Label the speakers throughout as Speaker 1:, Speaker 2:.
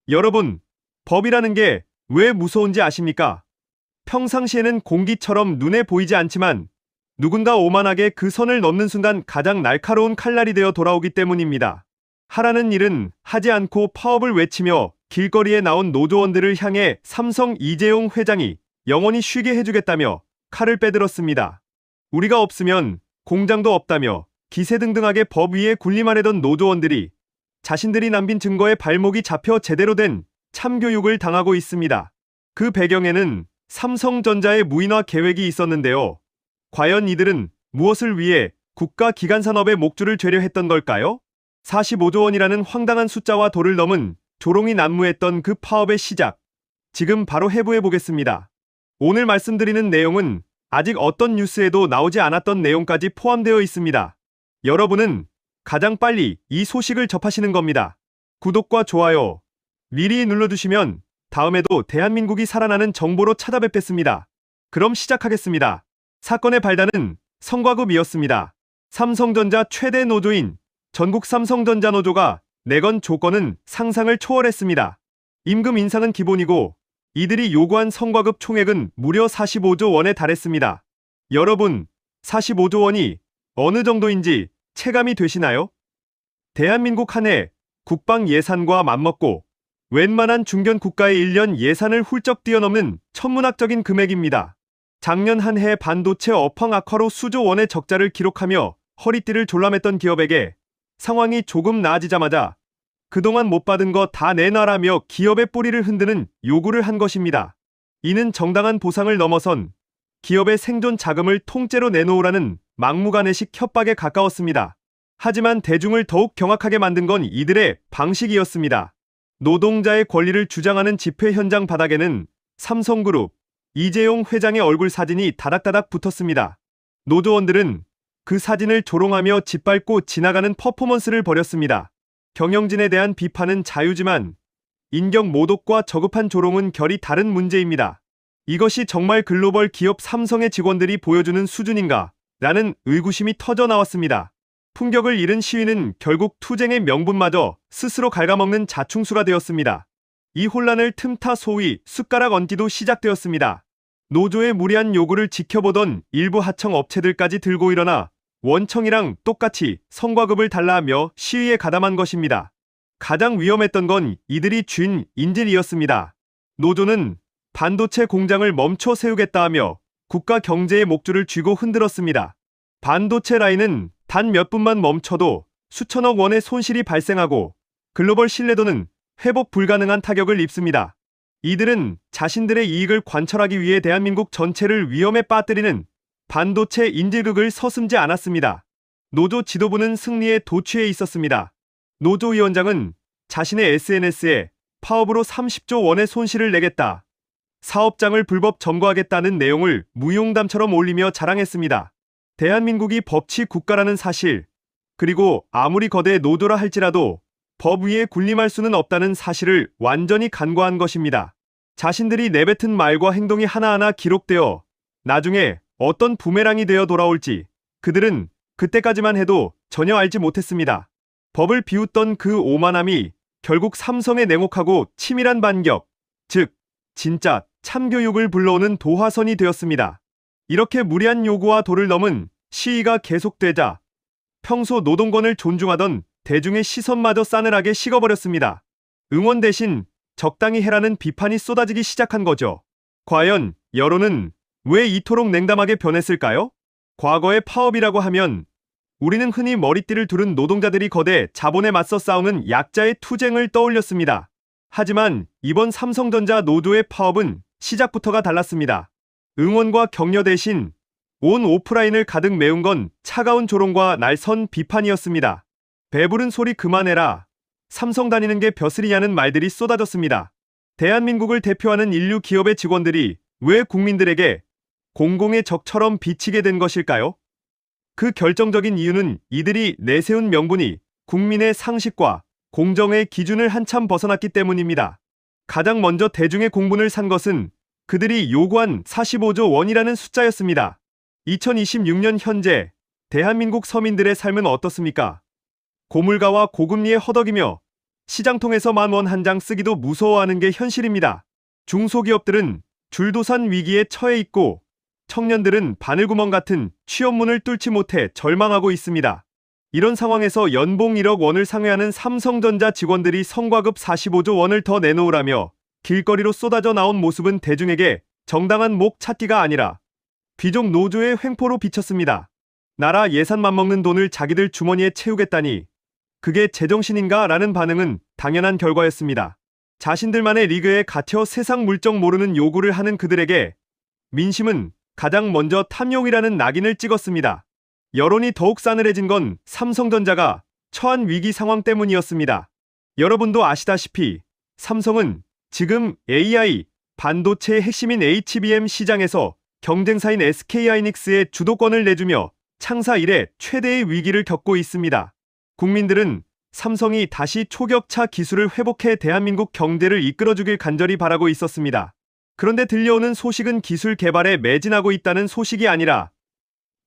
Speaker 1: 여러분, 법이라는 게 왜 무서운지 아십니까? 평상시에는 공기처럼 눈에 보이지 않지만 누군가 오만하게 그 선을 넘는 순간 가장 날카로운 칼날이 되어 돌아오기 때문입니다. 하라는 일은 하지 않고 파업을 외치며 길거리에 나온 노조원들을 향해 삼성 이재용 회장이 영원히 쉬게 해주겠다며 칼을 빼들었습니다. 우리가 없으면 공장도 없다며 기세등등하게 법 위에 군림하려던 노조원들이 자신들이 남긴 증거에 발목이 잡혀 제대로 된 참교육을 당하고 있습니다. 그 배경에는 삼성전자의 무인화 계획이 있었는데요. 과연 이들은 무엇을 위해 국가 기간 산업의 목줄을 죄려 했던 걸까요? 45조 원이라는 황당한 숫자와 도를 넘은 조롱이 난무했던 그 파업의 시작. 지금 바로 해부해 보겠습니다. 오늘 말씀드리는 내용은 아직 어떤 뉴스에도 나오지 않았던 내용까지 포함되어 있습니다. 여러분은 가장 빨리 이 소식을 접하시는 겁니다. 구독과 좋아요 미리 눌러주시면 다음에도 대한민국이 살아나는 정보로 찾아뵙겠습니다. 그럼 시작하겠습니다. 사건의 발단은 성과급이었습니다. 삼성전자 최대 노조인 전국 삼성전자 노조가 내건 조건은 상상을 초월했습니다. 임금 인상은 기본이고 이들이 요구한 성과급 총액은 무려 45조 원에 달했습니다. 여러분, 45조 원이 어느 정도인지 체감이 되시나요? 대한민국 한 해 국방 예산과 맞먹고 웬만한 중견 국가의 1년 예산을 훌쩍 뛰어넘는 천문학적인 금액입니다. 작년 한 해 반도체 업황 악화로 수조 원의 적자를 기록하며 허리띠를 졸라맸던 기업에게 상황이 조금 나아지자마자 그동안 못 받은 거 다 내놔라며 기업의 뿌리를 흔드는 요구를 한 것입니다. 이는 정당한 보상을 넘어선 기업의 생존 자금을 통째로 내놓으라는 막무가내식 협박에 가까웠습니다. 하지만 대중을 더욱 경악하게 만든 건 이들의 방식이었습니다. 노동자의 권리를 주장하는 집회 현장 바닥에는 삼성그룹 이재용 회장의 얼굴 사진이 다닥다닥 붙었습니다. 노조원들은 그 사진을 조롱하며 짓밟고 지나가는 퍼포먼스를 벌였습니다. 경영진에 대한 비판은 자유지만 인격 모독과 저급한 조롱은 결이 다른 문제입니다. 이것이 정말 글로벌 기업 삼성의 직원들이 보여주는 수준인가? 라는 의구심이 터져 나왔습니다. 품격을 잃은 시위는 결국 투쟁의 명분마저 스스로 갉아먹는 자충수가 되었습니다. 이 혼란을 틈타 소위 숟가락 얹기도 시작되었습니다. 노조의 무리한 요구를 지켜보던 일부 하청 업체들까지 들고 일어나 원청이랑 똑같이 성과급을 달라하며 시위에 가담한 것입니다. 가장 위험했던 건 이들이 쥔 인질이었습니다. 노조는 반도체 공장을 멈춰 세우겠다 하며 국가 경제의 목줄을 쥐고 흔들었습니다. 반도체 라인은 단 몇 분만 멈춰도 수천억 원의 손실이 발생하고 글로벌 신뢰도는 회복 불가능한 타격을 입습니다. 이들은 자신들의 이익을 관철하기 위해 대한민국 전체를 위험에 빠뜨리는 반도체 인질극을 서슴지 않았습니다. 노조 지도부는 승리에 도취해 있었습니다. 노조위원장은 자신의 SNS에 파업으로 30조 원의 손실을 내겠다, 사업장을 불법 점거하겠다는 내용을 무용담처럼 올리며 자랑했습니다. 대한민국이 법치 국가라는 사실, 그리고 아무리 거대 노조라 할지라도 법 위에 군림할 수는 없다는 사실을 완전히 간과한 것입니다. 자신들이 내뱉은 말과 행동이 하나하나 기록되어 나중에 어떤 부메랑이 되어 돌아올지 그들은 그때까지만 해도 전혀 알지 못했습니다. 법을 비웃던 그 오만함이 결국 삼성의 냉혹하고 치밀한 반격, 즉 진짜 참교육을 불러오는 도화선이 되었습니다. 이렇게 무리한 요구와 도를 넘은 시위가 계속되자 평소 노동권을 존중하던 대중의 시선마저 싸늘하게 식어버렸습니다. 응원 대신 적당히 해라는 비판이 쏟아지기 시작한 거죠. 과연 여론은 왜 이토록 냉담하게 변했을까요? 과거의 파업이라고 하면 우리는 흔히 머리띠를 두른 노동자들이 거대 자본에 맞서 싸우는 약자의 투쟁을 떠올렸습니다. 하지만 이번 삼성전자 노조의 파업은 시작부터가 달랐습니다. 응원과 격려 대신 온 오프라인을 가득 메운 건 차가운 조롱과 날선 비판이었습니다. 배부른 소리 그만해라, 삼성 다니는 게 벼슬이냐는 말들이 쏟아졌습니다. 대한민국을 대표하는 인류 기업의 직원들이 왜 국민들에게 공공의 적처럼 비치게 된 것일까요? 그 결정적인 이유는 이들이 내세운 명분이 국민의 상식과 공정의 기준을 한참 벗어났기 때문입니다. 가장 먼저 대중의 공분을 산 것은 그들이 요구한 45조 원이라는 숫자였습니다. 2026년 현재 대한민국 서민들의 삶은 어떻습니까? 고물가와 고금리에 허덕이며 시장 통해서 10,000원 한 장 쓰기도 무서워하는 게 현실입니다. 중소기업들은 줄도산 위기에 처해 있고 청년들은 바늘구멍 같은 취업문을 뚫지 못해 절망하고 있습니다. 이런 상황에서 연봉 1억 원을 상회하는 삼성전자 직원들이 성과급 45조 원을 더 내놓으라며 길거리로 쏟아져 나온 모습은 대중에게 정당한 목 찾기가 아니라 귀족 노조의 횡포로 비쳤습니다. 나라 예산 맘먹는 돈을 자기들 주머니에 채우겠다니 그게 제정신인가? 라는 반응은 당연한 결과였습니다. 자신들만의 리그에 갇혀 세상 물정 모르는 요구를 하는 그들에게 민심은 가장 먼저 탐욕이라는 낙인을 찍었습니다. 여론이 더욱 싸늘해진 건 삼성전자가 처한 위기 상황 때문이었습니다. 여러분도 아시다시피 삼성은 지금 AI, 반도체의 핵심인 HBM 시장에서 경쟁사인 SK하이닉스에 주도권을 내주며 창사 이래 최대의 위기를 겪고 있습니다. 국민들은 삼성이 다시 초격차 기술을 회복해 대한민국 경제를 이끌어주길 간절히 바라고 있었습니다. 그런데 들려오는 소식은 기술 개발에 매진하고 있다는 소식이 아니라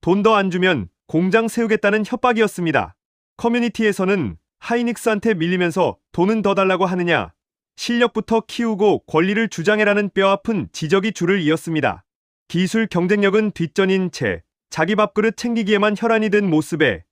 Speaker 1: 돈 더 안 주면 공장 세우겠다는 협박이었습니다. 커뮤니티에서는 하이닉스한테 밀리면서 돈은 더 달라고 하느냐, 실력부터 키우고 권리를 주장해라는 뼈아픈 지적이 줄을 이었습니다. 기술 경쟁력은 뒷전인 채 자기 밥그릇 챙기기에만 혈안이 된 모습에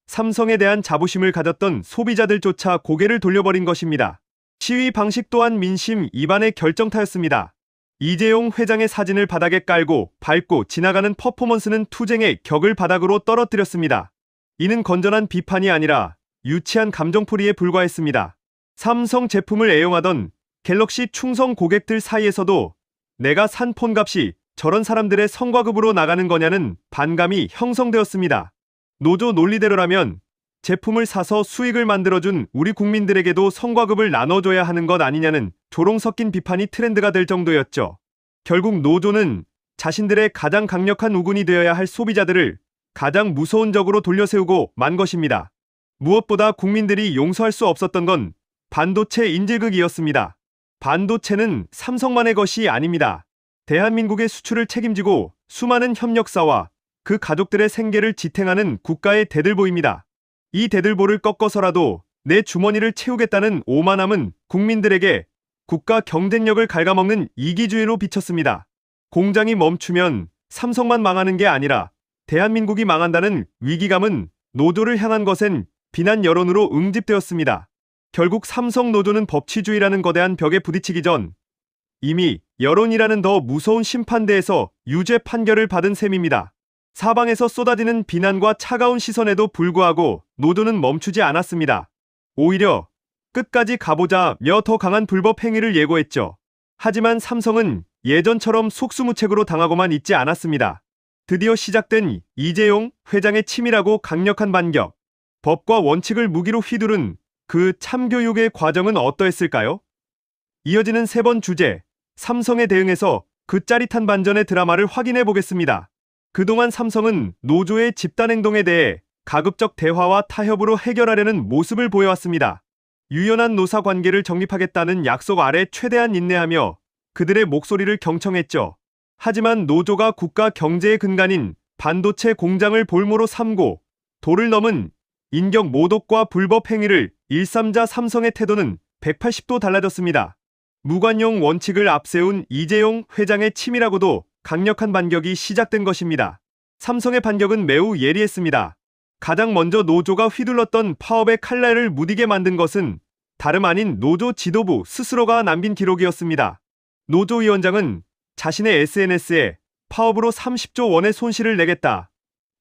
Speaker 1: 삼성에 대한 자부심을 가졌던 소비자들조차 고개를 돌려버린 것입니다. 시위 방식 또한 민심 이반의 결정타였습니다. 이재용 회장의 사진을 바닥에 깔고 밟고 지나가는 퍼포먼스는 투쟁의 격을 바닥으로 떨어뜨렸습니다. 이는 건전한 비판이 아니라 유치한 감정풀이에 불과했습니다. 삼성 제품을 애용하던 갤럭시 충성 고객들 사이에서도 내가 산 폰값이 저런 사람들의 성과급으로 나가는 거냐는 반감이 형성되었습니다. 노조 논리대로라면 제품을 사서 수익을 만들어준 우리 국민들에게도 성과급을 나눠줘야 하는 것 아니냐는 조롱 섞인 비판이 트렌드가 될 정도였죠. 결국 노조는 자신들의 가장 강력한 우군이 되어야 할 소비자들을 가장 무서운 적으로 돌려세우고 만 것입니다. 무엇보다 국민들이 용서할 수 없었던 건 반도체 인질극이었습니다. 반도체는 삼성만의 것이 아닙니다. 대한민국의 수출을 책임지고 수많은 협력사와 그 가족들의 생계를 지탱하는 국가의 대들보입니다. 이 대들보를 꺾어서라도 내 주머니를 채우겠다는 오만함은 국민들에게 국가 경쟁력을 갉아먹는 이기주의로 비쳤습니다. 공장이 멈추면 삼성만 망하는 게 아니라 대한민국이 망한다는 위기감은 노조를 향한 것엔 비난 여론으로 응집되었습니다. 결국 삼성 노조는 법치주의라는 거대한 벽에 부딪히기 전 이미 여론이라는 더 무서운 심판대에서 유죄 판결을 받은 셈입니다. 사방에서 쏟아지는 비난과 차가운 시선에도 불구하고 노조는 멈추지 않았습니다. 오히려 끝까지 가보자며 더 강한 불법 행위를 예고했죠. 하지만 삼성은 예전처럼 속수무책으로 당하고만 있지 않았습니다. 드디어 시작된 이재용 회장의 치밀하고 강력한 반격, 법과 원칙을 무기로 휘두른 그 참교육의 과정은 어떠했을까요? 이어지는 세 번 주제, 삼성에 대응해서 그 짜릿한 반전의 드라마를 확인해 보겠습니다. 그동안 삼성은 노조의 집단행동에 대해 가급적 대화와 타협으로 해결하려는 모습을 보여왔습니다. 유연한 노사 관계를 정립하겠다는 약속 아래 최대한 인내하며 그들의 목소리를 경청했죠. 하지만 노조가 국가 경제의 근간인 반도체 공장을 볼모로 삼고 도를 넘은 인격 모독과 불법 행위를 일삼자 삼성의 태도는 180도 달라졌습니다. 무관용 원칙을 앞세운 이재용 회장의 치밀하고도 강력한 반격이 시작된 것입니다. 삼성의 반격은 매우 예리했습니다. 가장 먼저 노조가 휘둘렀던 파업의 칼날을 무디게 만든 것은 다름 아닌 노조 지도부 스스로가 남긴 기록이었습니다. 노조위원장은 자신의 SNS에 파업으로 30조 원의 손실을 내겠다,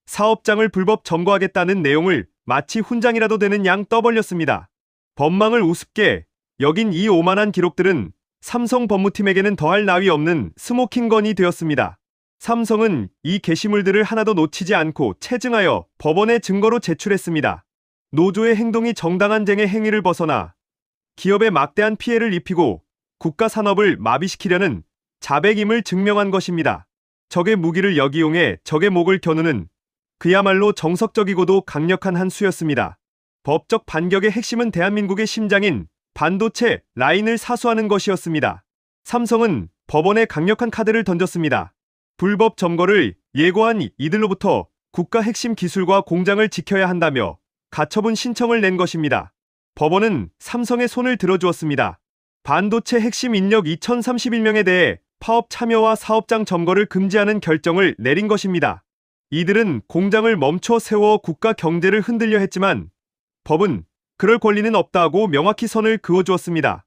Speaker 1: 사업장을 불법 점거하겠다는 내용을 마치 훈장이라도 되는 양 떠벌렸습니다. 법망을 우습게 여긴 이 오만한 기록들은 삼성 법무팀에게는 더할 나위 없는 스모킹건이 되었습니다. 삼성은 이 게시물들을 하나도 놓치지 않고 체증하여 법원에 증거로 제출했습니다. 노조의 행동이 정당한 쟁의 행위를 벗어나 기업에 막대한 피해를 입히고 국가 산업을 마비시키려는 자백임을 증명한 것입니다. 적의 무기를 역이용해 적의 목을 겨누는 그야말로 정석적이고도 강력한 한 수였습니다. 법적 반격의 핵심은 대한민국의 심장인 반도체 라인을 사수하는 것이었습니다. 삼성은 법원에 강력한 카드를 던졌습니다. 불법 점거를 예고한 이들로부터 국가 핵심 기술과 공장을 지켜야 한다며 가처분 신청을 낸 것입니다. 법원은 삼성의 손을 들어주었습니다. 반도체 핵심 인력 2031명에 대해 파업 참여와 사업장 점거를 금지하는 결정을 내린 것입니다. 이들은 공장을 멈춰 세워 국가 경제를 흔들려 했지만 법은 그럴 권리는 없다고 명확히 선을 그어주었습니다.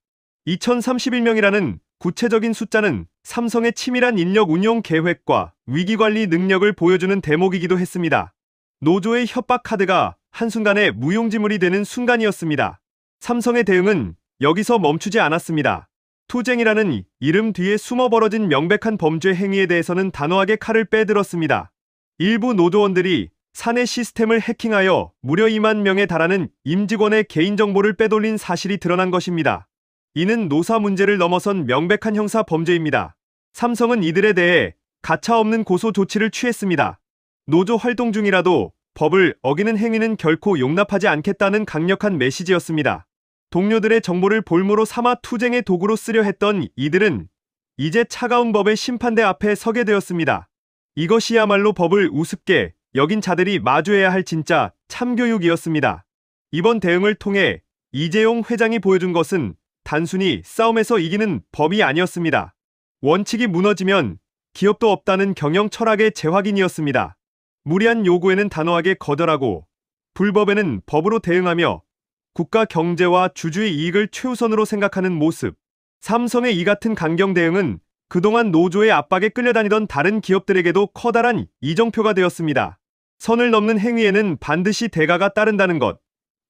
Speaker 1: 2031명이라는 구체적인 숫자는 삼성의 치밀한 인력 운용 계획과 위기관리 능력을 보여주는 대목이기도 했습니다. 노조의 협박 카드가 한순간에 무용지물이 되는 순간이었습니다. 삼성의 대응은 여기서 멈추지 않았습니다. 투쟁이라는 이름 뒤에 숨어 벌어진 명백한 범죄 행위에 대해서는 단호하게 칼을 빼들었습니다. 일부 노조원들이 사내 시스템을 해킹하여 무려 2만 명에 달하는 임직원의 개인정보를 빼돌린 사실이 드러난 것입니다. 이는 노사 문제를 넘어선 명백한 형사 범죄입니다. 삼성은 이들에 대해 가차없는 고소 조치를 취했습니다. 노조 활동 중이라도 법을 어기는 행위는 결코 용납하지 않겠다는 강력한 메시지였습니다. 동료들의 정보를 볼모로 삼아 투쟁의 도구로 쓰려 했던 이들은 이제 차가운 법의 심판대 앞에 서게 되었습니다. 이것이야말로 법을 우습게 여긴 자들이 마주해야 할 진짜 참교육이었습니다. 이번 대응을 통해 이재용 회장이 보여준 것은 단순히 싸움에서 이기는 법이 아니었습니다. 원칙이 무너지면 기업도 없다는 경영 철학의 재확인이었습니다. 무리한 요구에는 단호하게 거절하고 불법에는 법으로 대응하며 국가 경제와 주주의 이익을 최우선으로 생각하는 모습. 삼성의 이 같은 강경 대응은 그동안 노조의 압박에 끌려다니던 다른 기업들에게도 커다란 이정표가 되었습니다. 선을 넘는 행위에는 반드시 대가가 따른다는 것.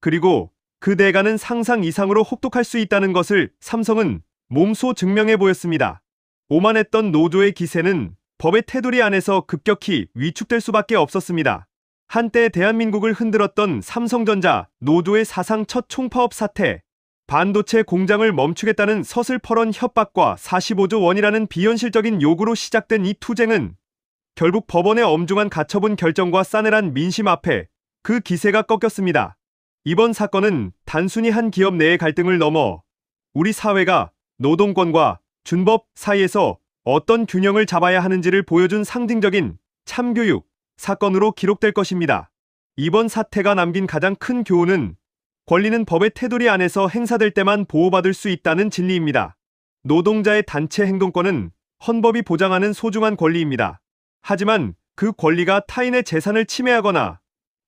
Speaker 1: 그리고 그 대가는 상상 이상으로 혹독할 수 있다는 것을 삼성은 몸소 증명해 보였습니다. 오만했던 노조의 기세는 법의 테두리 안에서 급격히 위축될 수밖에 없었습니다. 한때 대한민국을 흔들었던 삼성전자 노조의 사상 첫 총파업 사태, 반도체 공장을 멈추겠다는 서슬퍼런 협박과 45조 원이라는 비현실적인 요구로 시작된 이 투쟁은 결국 법원의 엄중한 가처분 결정과 싸늘한 민심 앞에 그 기세가 꺾였습니다. 이번 사건은 단순히 한 기업 내의 갈등을 넘어 우리 사회가 노동권과 준법 사이에서 어떤 균형을 잡아야 하는지를 보여준 상징적인 참교육 사건으로 기록될 것입니다. 이번 사태가 남긴 가장 큰 교훈은 권리는 법의 테두리 안에서 행사될 때만 보호받을 수 있다는 진리입니다. 노동자의 단체 행동권은 헌법이 보장하는 소중한 권리입니다. 하지만 그 권리가 타인의 재산을 침해하거나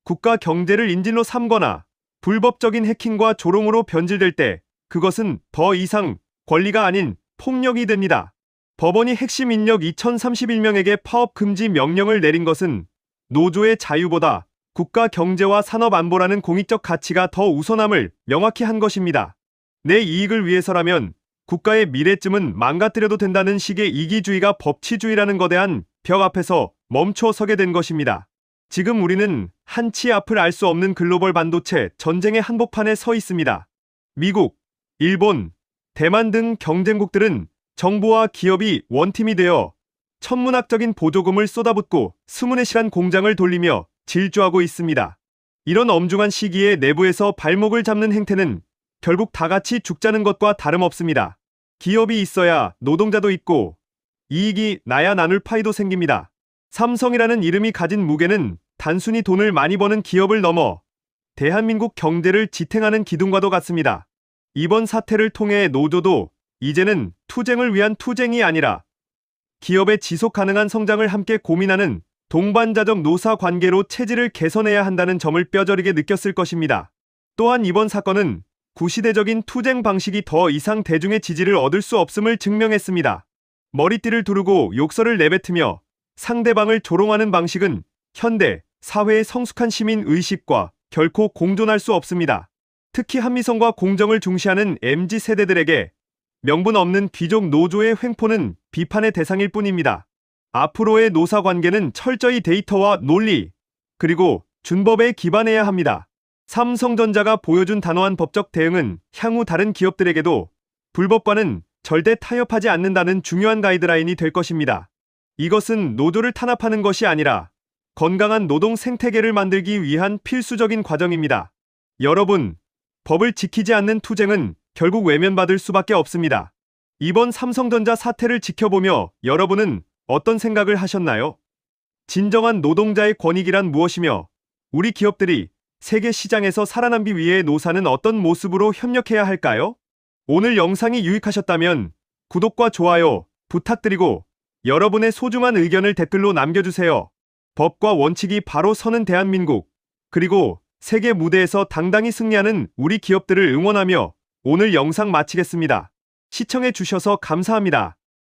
Speaker 1: 국가 경제를 인질로 삼거나 불법적인 해킹과 조롱으로 변질될 때 그것은 더 이상 권리가 아닌 폭력이 됩니다. 법원이 핵심 인력 2031명에게 파업 금지 명령을 내린 것은 노조의 자유보다 국가 경제와 산업 안보라는 공익적 가치가 더 우선함을 명확히 한 것입니다. 내 이익을 위해서라면 국가의 미래쯤은 망가뜨려도 된다는 식의 이기주의가 법치주의라는 거대한 벽 앞에서 멈춰 서게 된 것입니다. 지금 우리는 한치 앞을 알 수 없는 글로벌 반도체 전쟁의 한복판에 서 있습니다. 미국, 일본, 대만 등 경쟁국들은 정부와 기업이 원팀이 되어 천문학적인 보조금을 쏟아붓고 스무넷이란 공장을 돌리며 질주하고 있습니다. 이런 엄중한 시기에 내부에서 발목을 잡는 행태는 결국 다 같이 죽자는 것과 다름없습니다. 기업이 있어야 노동자도 있고 이익이 나야 나눌 파이도 생깁니다. 삼성이라는 이름이 가진 무게는 단순히 돈을 많이 버는 기업을 넘어 대한민국 경제를 지탱하는 기둥과도 같습니다. 이번 사태를 통해 노조도 이제는 투쟁을 위한 투쟁이 아니라 기업의 지속 가능한 성장을 함께 고민하는 동반자적 노사 관계로 체질을 개선해야 한다는 점을 뼈저리게 느꼈을 것입니다. 또한 이번 사건은 구시대적인 투쟁 방식이 더 이상 대중의 지지를 얻을 수 없음을 증명했습니다. 머리띠를 두르고 욕설을 내뱉으며 상대방을 조롱하는 방식은 현대 사회의 성숙한 시민 의식과 결코 공존할 수 없습니다. 특히 합리성과 공정을 중시하는 MZ세대들에게 명분 없는 귀족 노조의 횡포는 비판의 대상일 뿐입니다. 앞으로의 노사 관계는 철저히 데이터와 논리, 그리고 준법에 기반해야 합니다. 삼성전자가 보여준 단호한 법적 대응은 향후 다른 기업들에게도 불법과는 절대 타협하지 않는다는 중요한 가이드라인이 될 것입니다. 이것은 노조를 탄압하는 것이 아니라 건강한 노동 생태계를 만들기 위한 필수적인 과정입니다. 여러분, 법을 지키지 않는 투쟁은 결국 외면받을 수밖에 없습니다. 이번 삼성전자 사태를 지켜보며 여러분은 어떤 생각을 하셨나요? 진정한 노동자의 권익이란 무엇이며 우리 기업들이 세계 시장에서 살아남기 위해 노사는 어떤 모습으로 협력해야 할까요? 오늘 영상이 유익하셨다면 구독과 좋아요 부탁드리고 여러분의 소중한 의견을 댓글로 남겨주세요. 법과 원칙이 바로 서는 대한민국, 그리고 세계 무대에서 당당히 승리하는 우리 기업들을 응원하며 오늘 영상 마치겠습니다. 시청해 주셔서 감사합니다.